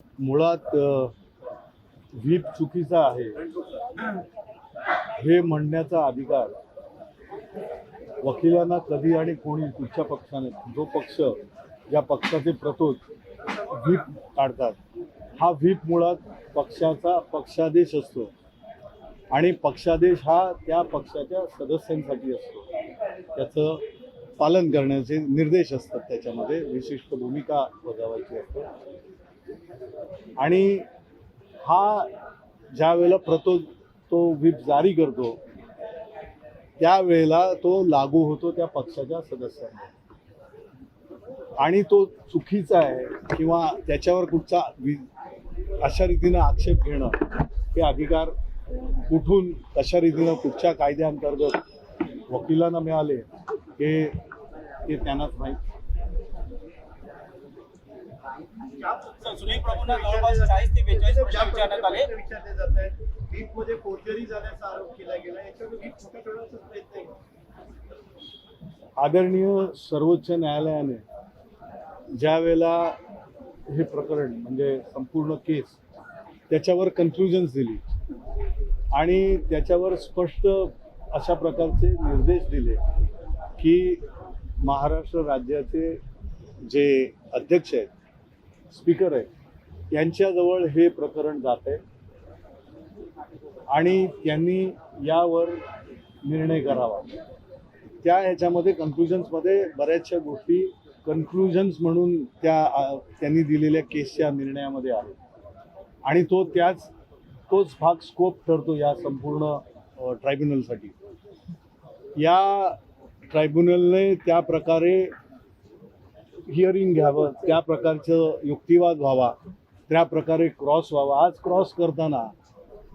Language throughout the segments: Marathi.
मुळात व्हीप चुकीचा आहे हे म्हणण्याचा अधिकार वकिलांना कधी आणि कोणी कुठच्या पक्षाने, जो पक्ष ज्या पक्षाचे प्रतोद व्हीप काढतात, हा व्हीप मुळात पक्षाचा पक्षादेश असतो आणि पक्षादेश हा त्या पक्षाच्या सदस्यांसाठी असतो. त्याचं पालन करण्याचे निर्देश असतात, त्याच्यामध्ये विशिष्ट भूमिका बजावायची असते. आणि हा ज्या वेळेला प्रतोद तो व्हीप जारी करतो त्यावेळेला तो लागू होतो त्या पक्षाच्या सदस्यांना, आणि तो चुकीचा आहे किंवा त्याच्यावर कुठचा अशा रीतीनं आक्षेप घेणं हे अधिकार कुठून कशा रीतीनं कुठच्या कायद्याअंतर्गत वकिलांना मिळाले हे त्यांनाच माहीत. सुनील प्रभूंना जवळपास 40 ते 42 प्रश्न विचारण्यात आले. विचारले जात आहेत. व्हीपमध्ये फोर्जरी झाल्याचा आरोप केला गेला. याच्यावर व्हीप खोटा ठरवण्याचा प्रयत्न आहे. आदरणीय सर्वोच्च न्यायालयाने ज्या वेळेला हे प्रकरण म्हणजे संपूर्ण केस त्याच्यावर कन्क्लुजन्स दिली आणि त्याच्यावर स्पष्ट अशा प्रकारचे निर्देश दिले की महाराष्ट्र राज्याचे जे अध्यक्ष आहेत, स्पीकर आहेत, यांच्याजवळ हे प्रकरण जात आहे आणि त्यांनी यावर निर्णय करावा. त्या ह्याच्यामध्ये कन्क्लुजन्समध्ये बऱ्याचशा गोष्टी कन्क्लुजन्स म्हणून त्यांनी दिलेल्या केसच्या निर्णयामध्ये आहे आणि तोच भाग स्कोप ठरतो या संपूर्ण ट्रायब्युनलसाठी. या ट्रायब्युनलने त्या प्रकारे हिअरिंग घ्यावं, त्या प्रकारचं युक्तिवाद व्हावा, त्या प्रकारे क्रॉस व्हावा. आज क्रॉस करताना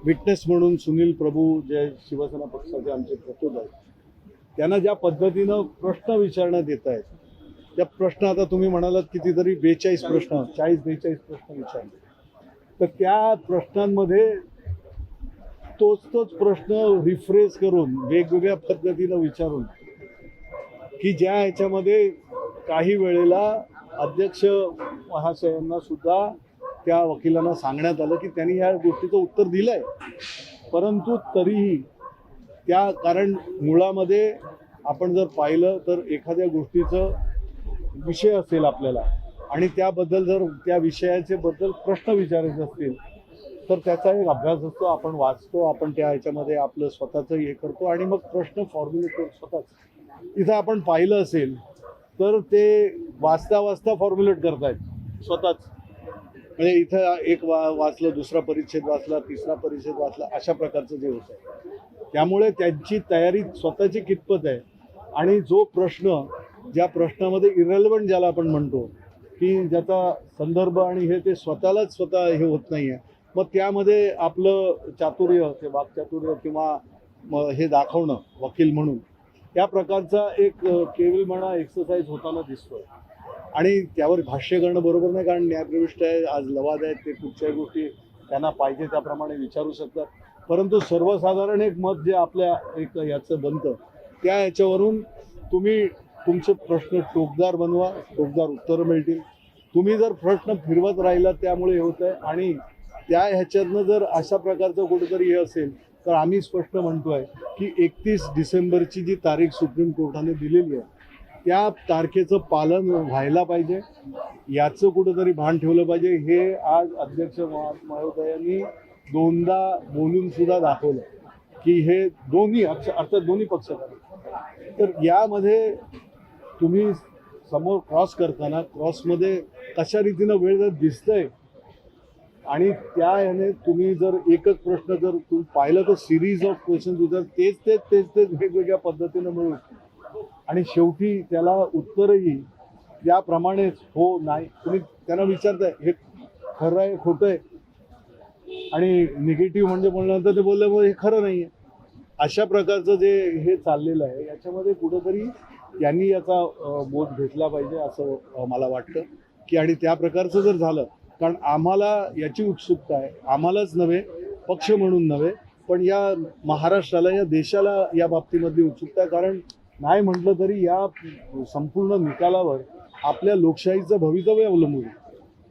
विटनेस म्हणून सुनील प्रभू जे शिवसेना पक्षाचे आमचे प्रतोद आहेत, त्यांना ज्या पद्धतीनं प्रश्न विचारण्यात येत आहेत, त्या प्रश्न आता तुम्ही म्हणालात कितीतरी 42 प्रश्न, 40-42 प्रश्न विचारले, तर त्या प्रश्नांमध्ये तोच प्रश्न रिफ्रेश करून वेगवेगळ्या पद्धतीनं विचारून की ज्या ह्याच्यामध्ये काही वेळेला अध्यक्ष महाशयांना सुद्धा त्या वकिलांना सांगण्यात आलं की त्यांनी ह्या गोष्टीचं उत्तर दिलं आहे, परंतु तरीही कारण मुळामध्ये आपण जर पाहिलं तर एखाद्या गोष्टीचं विषय असेल आपल्याला आणि त्याबद्दल जर त्या विषयाचे बद्दल प्रश्न विचारायचे असतील तर त्याचा एक अभ्यास असतो, आपण वाचतो, आपण त्या ह्याच्यामध्ये आपलं स्वतःचं हे करतो आणि मग प्रश्न फॉर्म्युलेट करतो स्वतःच. इथं आपण पाहिलं असेल तर ते वाचता फॉर्म्युलेट करतायत स्वतःच. म्हणजे इथं एक वाचलं, दुसरा परिच्छेद वाचला, तिसरा परिच्छेद वाचला, अशा प्रकारचं जे होतं. त्यामुळे त्यांची तयारी स्वतःची कितपत आहे आणि जो प्रश्न ज्या प्रश्नामध्ये इरेलेव्हंट ज्याला आपण म्हणतो की ज्याचा संदर्भ आणि हे ते स्वतः हे होत नाही आहे, मग त्यामध्ये आपलं चातुर्य, ते वाक्चातुर्य किंवा हे दाखवणं वकील म्हणून त्या प्रकारचा एक केविलपणा एक्सरसाइज होताना दिसतोय. आणि त्यावर भाष्य करणं बरोबर नाही, कारण न्यायप्रविष्ट आहे, आज लवाद आहेत, ते कुठच्याही गोष्टी त्यांना पाहिजे त्याप्रमाणे विचारू शकतात. परंतु सर्वसाधारण एक मत जे आपल्या एक याचं बनतं त्या ह्याच्यावरून तुम्ही तुमचे प्रश्न टोकदार बनवा, टोकदार उत्तरं मिळतील. तुम्ही जर प्रश्न फिरवत राहिला त्यामुळे हे होत आहे आणि त्या ह्याच्यातनं जर अशा प्रकारचं कुठेतरी हे असेल तर आम्ही स्पष्ट म्हणतोय की 31 डिसेंबरची जी तारीख सुप्रीम कोर्टाने दिलेली आहे त्या तारखेचं पालन व्हायला पाहिजे, याचं कुठंतरी भान ठेवलं पाहिजे. हे आज अध्यक्ष महोदयांनी दोनदा बोलून सुद्धा दाखवलं की हे दोन्ही अर्थात दोन्ही पक्ष. तर यामध्ये तुम्ही समोर क्रॉस करताना क्रॉसमध्ये कशा रीतीनं वेळ जर दिसतंय आणि त्या ह्याने तुम्ही जर एकच प्रश्न जर तुम्ही पाहिलं तर सिरीज ऑफ क्वेश्चन्स जर तेच वेगवेगळ्या पद्धतीनं मिळून आणि शेवटी त्याला उत्तरही याप्रमाणेच हो नाही, तुम्ही त्यांना विचारताय हे खरं आहे खोटं आहे आणि निगेटिव्ह म्हणजे बोलल्यानंतर ते बोलल्यामुळे हे खरं नाही आहे. अशा प्रकारचं जे हे चाललेलं आहे याच्यामध्ये कुठंतरी त्यांनी याचा बोध घेतला पाहिजे असं मला वाटतं की, आणि त्या प्रकारचं जर झालं, कारण आम्हाला याची उत्सुकता आहे, आम्हालाच नव्हे, पक्ष म्हणून नव्हे, पण या महाराष्ट्राला, या देशाला या बाबतीमधली उत्सुकता आहे. कारण नाही म्हटलं तरी या संपूर्ण निकालावर आपल्या लोकशाहीचं भवितव्य अवलंबून आहे.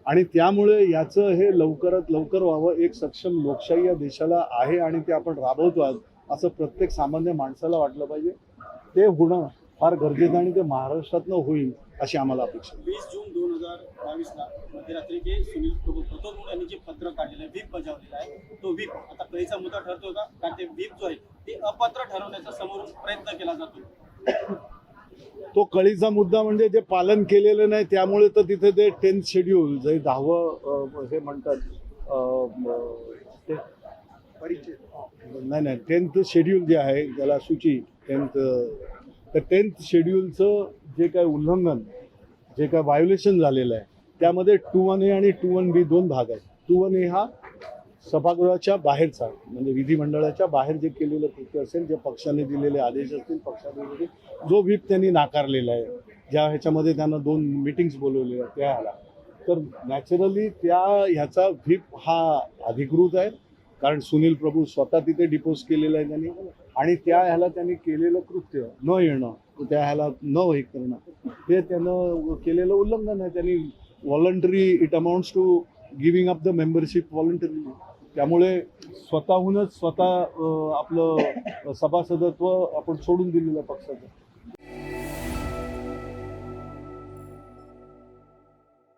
आणि त्यामुळे याचं हे लवकरात लवकर व्हावं. एक सक्षम लोकशाही या देशाला आहे आणि ते आपण राबवतो आहोत असं प्रत्येक सामान्य माणसाला वाटलं पाहिजे. ते होणं फार गरजेचं आणि ते महाराष्ट्रातनं होईल अशी आम्हाला अपेक्षा आहे. 20 जून 2022ला मध्यरात्री जे सुनील प्रभू प्रतोद यांनी जे पत्र काढलेलं आहे, व्हीप बजावलेला आहे, तो व्हीप आता कळीचा मुद्दा ठरतोय का? कारण ते व्हीप जो आहे ते अपात्र ठरवण्याचा समोरून प्रयत्न केला जातो. तो कळीचा मुद्दा म्हणजे जे पालन केलेलं नाही त्यामुळे तर तिथे ते 10th शेड्यूल जे 10वं हे म्हणतात ते नाही 10th शेड्यूल जे आहे त्याला सूची 10th तर 10th शेड्यूलचं जे काय उल्लंघन जे काय व्हायोलेशन झालेलं आहे त्यामध्ये 21A आणि 21B दोन भाग आहेत. 21A हा सभागृहाच्या बाहेरचा म्हणजे विधिमंडळाच्या बाहेर जे केलेलं कृत्य असेल, जे पक्षाने दिलेले आदेश असतील, पक्षाने जो व्हीप त्यांनी नाकारलेला आहे, ज्या ह्याच्यामध्ये त्यांना 2 मीटिंग्स बोलवलेल्या त्या ह्याला, तर नॅचरली ह्याचा व्हीप हा अधिकृत आहे. कारण सुनील प्रभू स्वतः तिथे डिपोज केलेलं आहे त्यांनी आणि त्या ह्याला त्यांनी केलेलं कृत्य न येणं, त्या ह्याला न हे करणं हे त्यानं केलेलं उल्लंघन आहे. त्यांनी voluntary it amounts to giving up the membership voluntary. त्यामुळे स्वतः आपलं सभासदत्व आपण सोडून दिलेलं पक्षाचं.